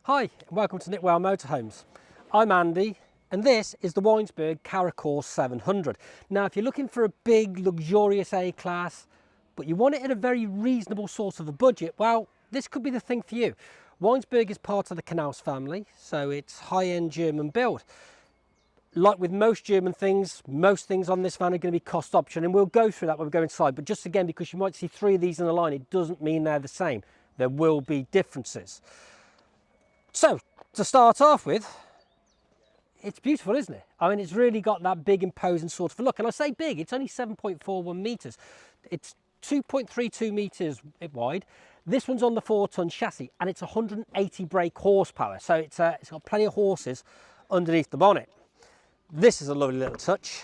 Hi, and welcome to Knitwell Motorhomes. I'm Andy, and this is the Weinsberg CaraCore 700. Now, if you're looking for a big, luxurious A-class, but you want it at a very reasonable sort of a budget, well, this could be the thing for you. Weinsberg is part of the Knaus family, so it's high-end German build. Like with most German things, most things on this van are going to be cost option, and we'll go through that when we go inside. But just again, because you might see three of these in a line, it doesn't mean they're the same. There will be differences. So, to start off with, it's beautiful, isn't it? I mean, it's really got that big, imposing sort of look. And I say big, it's only 7.41 metres. It's 2.32 metres wide. This one's on the 4-ton chassis, and it's 180 brake horsepower. So it's got plenty of horses underneath the bonnet. This is a lovely little touch.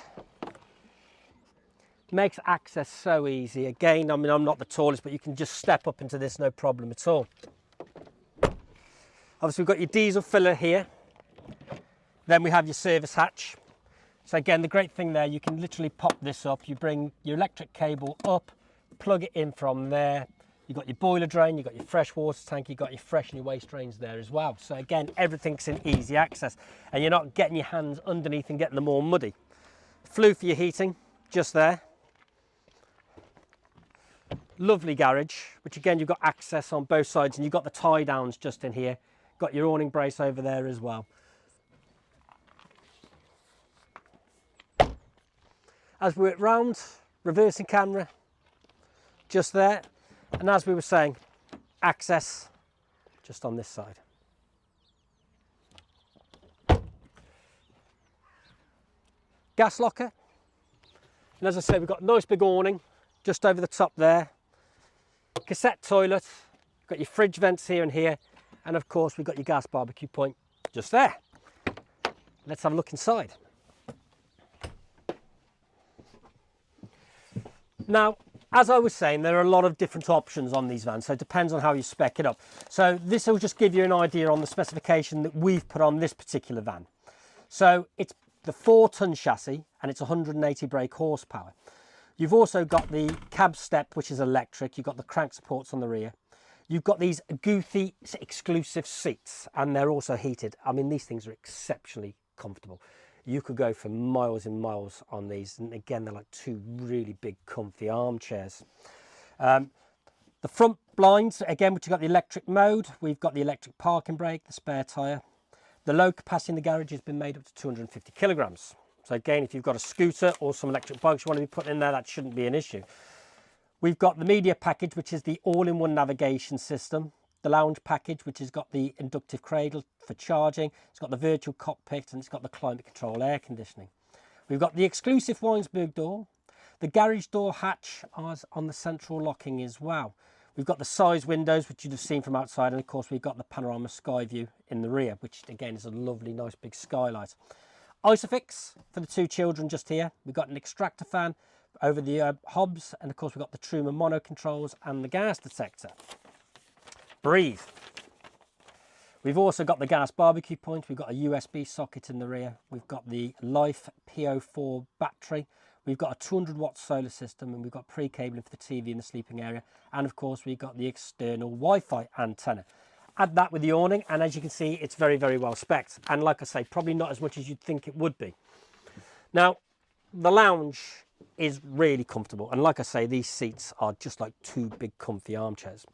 Makes access so easy. Again, I mean, I'm not the tallest, but you can just step up into this, no problem at all. Obviously, we've got your diesel filler here. Then we have your service hatch. So again, the great thing there, you can literally pop this up. You bring your electric cable up, plug it in from there. You've got your boiler drain, you've got your fresh water tank, you've got your fresh and your waste drains there as well. So again, everything's in easy access, and you're not getting your hands underneath and getting them all muddy. Flue for your heating, just there. Lovely garage, which again, you've got access on both sides, and you've got the tie downs just in here. Got your awning brace over there as well. As we went round, reversing camera, just there. And as we were saying, access just on this side. Gas locker. And as I say, we've got a nice big awning just over the top there. Cassette toilet. Got your fridge vents here and here. And of course, we've got your gas barbecue point just there. Let's have a look inside. Now, as I was saying, there are a lot of different options on these vans, so it depends on how you spec it up. So this will just give you an idea on the specification that we've put on this particular van. So it's the 4-ton chassis, and it's 180 brake horsepower. You've also got the cab step, which is electric. You've got the crank supports on the rear. You've got these Agutti exclusive seats, and they're also heated. I mean, these things are exceptionally comfortable. You could go for miles and miles on these, and again, they're like two really big comfy armchairs. The front blinds, again, which have got the electric mode. We've got the electric parking brake, the spare tyre. The load capacity in the garage has been made up to 250 kilograms. So again, if you've got a scooter or some electric bikes you want to be putting in there, that shouldn't be an issue. We've got the media package, which is the all-in-one navigation system. The lounge package, which has got the inductive cradle for charging. It's got the virtual cockpit, and it's got the climate control air conditioning. We've got the exclusive Weinsberg door. The garage door hatch is on the central locking as well. We've got the Seitz Windows, which you'd have seen from outside. And of course, we've got the panoramic sky view in the rear, which again is a lovely, nice big skylight. Isofix for the two children just here. We've got an extractor fan over the hobs, and of course we've got the Truman mono controls and the gas detector. Breathe. We've also got the gas barbecue point. We've got a USB socket in the rear. We've got the Life PO4 battery. We've got a 200-watt solar system, and we've got pre-cabling for the TV in the sleeping area. And of course we've got the external Wi-Fi antenna. Add that with the awning, and as you can see, it's very, very well spec'd. And like I say, probably not as much as you'd think it would be. Now, the lounge is really comfortable, and like I say, these seats are just like two big comfy armchairs.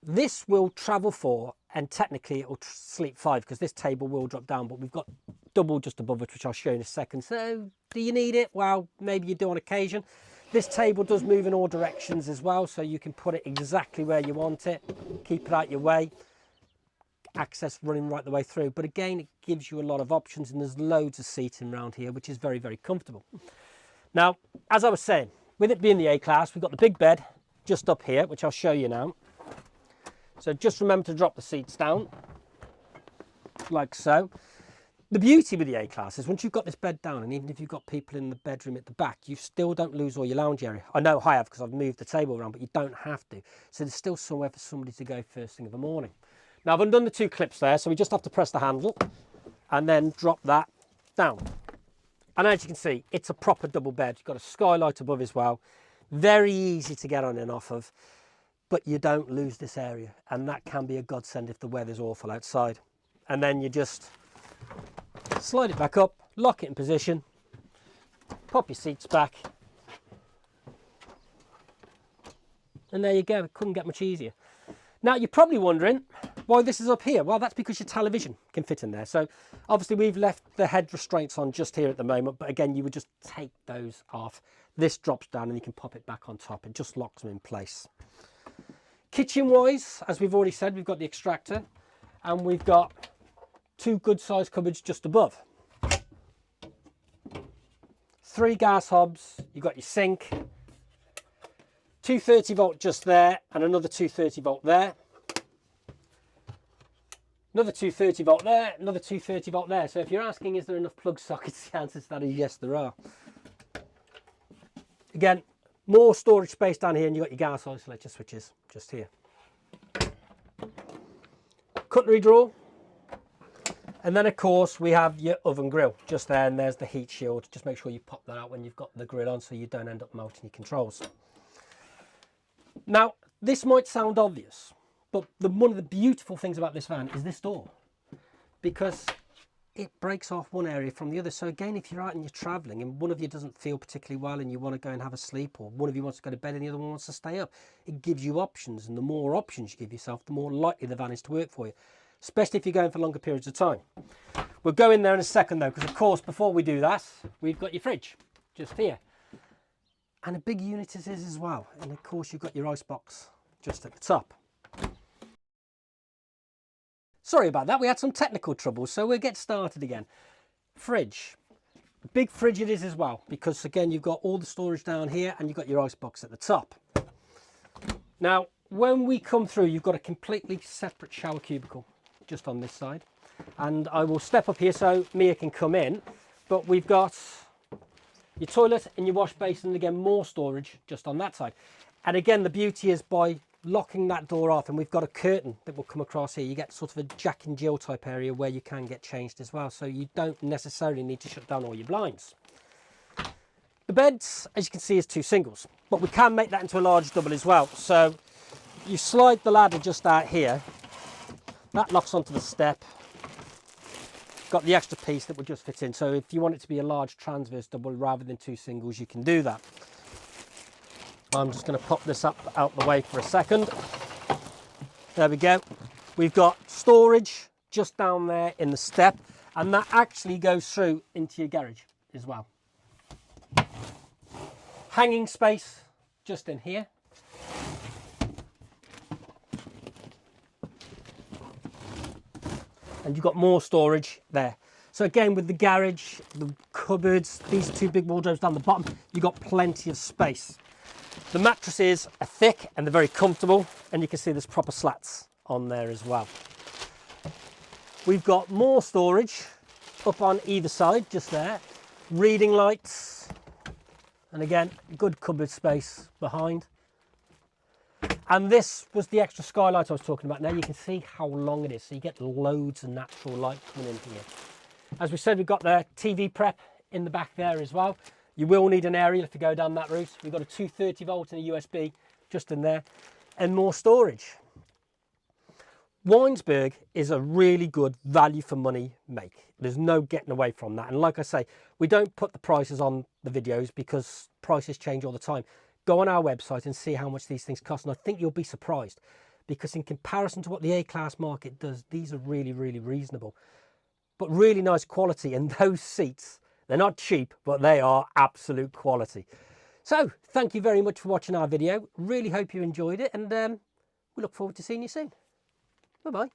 This will travel 4, and technically it will sleep 5, because this table will drop down, but we've got double just above it, which I'll show you in a second. So do you need it? Well, maybe you do on occasion. This table does move in all directions as well, so you can put it exactly where you want it, keep it out your way, access running right the way through. But again, it gives you a lot of options, and there's loads of seating around here, which is very, very comfortable. Now, as I was saying, with it being the A-Class, we've got the big bed just up here, which I'll show you now. So just remember to drop the seats down, like so. The beauty with the A-Class is once you've got this bed down, and even if you've got people in the bedroom at the back, you still don't lose all your lounge area. I know I have, because I've moved the table around, but you don't have to. So there's still somewhere for somebody to go first thing in the morning. Now I've undone the two clips there, so we just have to press the handle and then drop that down. And as you can see, it's a proper double bed. You've got a skylight above as well. Very easy to get on and off of. but you don't lose this area, and that can be a godsend if the weather's awful outside. And then you just slide it back up, lock it in position, pop your seats back, and there you go. It couldn't get much easier. Now you're probably wondering why this is up here. Well, that's because your television can fit in there. So obviously we've left the head restraints on just here at the moment, but again, you would just take those off. This drops down and you can pop it back on top. It just locks them in place. Kitchen wise, as we've already said, we've got the extractor and we've got 2 good sized cupboards just above. 3 gas hobs, you've got your sink, 230 volt just there and another 230 volt there. Another 230 volt there, another 230 volt there. So if you're asking, is there enough plug sockets? The answer to that is yes, there are. Again, more storage space down here and you've got your gas isolator switches just here. Cutlery drawer. And then of course we have your oven grill just there, and there's the heat shield. Just make sure you pop that out when you've got the grill on so you don't end up melting your controls. Now, this might sound obvious, but one of the beautiful things about this van is this door, because it breaks off one area from the other. So again, if you're out and you're traveling and one of you doesn't feel particularly well and you want to go and have a sleep, or one of you wants to go to bed and the other one wants to stay up, it gives you options. And the more options you give yourself, the more likely the van is to work for you, especially if you're going for longer periods of time. We'll go in there in a second though, because of course, before we do that, we've got your fridge just here. And a big unit it is as well. And of course, you've got your ice box just at the top. Sorry about that, we had some technical trouble, so we'll get started again. Fridge. Big fridge it is as well, because again, you've got all the storage down here and you've got your ice box at the top. Now, when we come through, you've got a completely separate shower cubicle just on this side. And I will step up here so Mia can come in, but we've got your toilet and your wash basin, and again, more storage just on that side. And again, the beauty is by locking that door off, and we've got a curtain that will come across here, you get sort of a Jack and Jill type area where you can get changed as well, so you don't necessarily need to shut down all your blinds. The beds, as you can see, is 2 singles, but we can make that into a large double as well. So you slide the ladder just out here, that locks onto the step, got the extra piece that will just fit in. So if you want it to be a large transverse double rather than 2 singles, you can do that. I'm just going to pop this up out the way for a second. There we go. We've got storage just down there in the step, and that actually goes through into your garage as well. Hanging space just in here. And you've got more storage there. So again, with the garage, the cupboards, these 2 big wardrobes down the bottom, you've got plenty of space. The mattresses are thick and they're very comfortable, and you can see there's proper slats on there as well. We've got more storage up on either side, just there. Reading lights, and again, good cupboard space behind. And this was the extra skylight I was talking about. Now you can see how long it is, so you get loads of natural light coming in here. As we said, we've got the TV prep in the back there as well. You will need an aerial to go down that route. We've got a 230 volt and a USB just in there, and more storage. Weinsberg is a really good value for money make. There's no getting away from that. And like I say, we don't put the prices on the videos because prices change all the time. Go on our website and see how much these things cost. And I think you'll be surprised, because in comparison to what the A-class market does, these are really, really reasonable, but really nice quality. And those seats, they're not cheap, but they are absolute quality. So thank you very much for watching our video. Really hope you enjoyed it, and we look forward to seeing you soon. Bye-bye.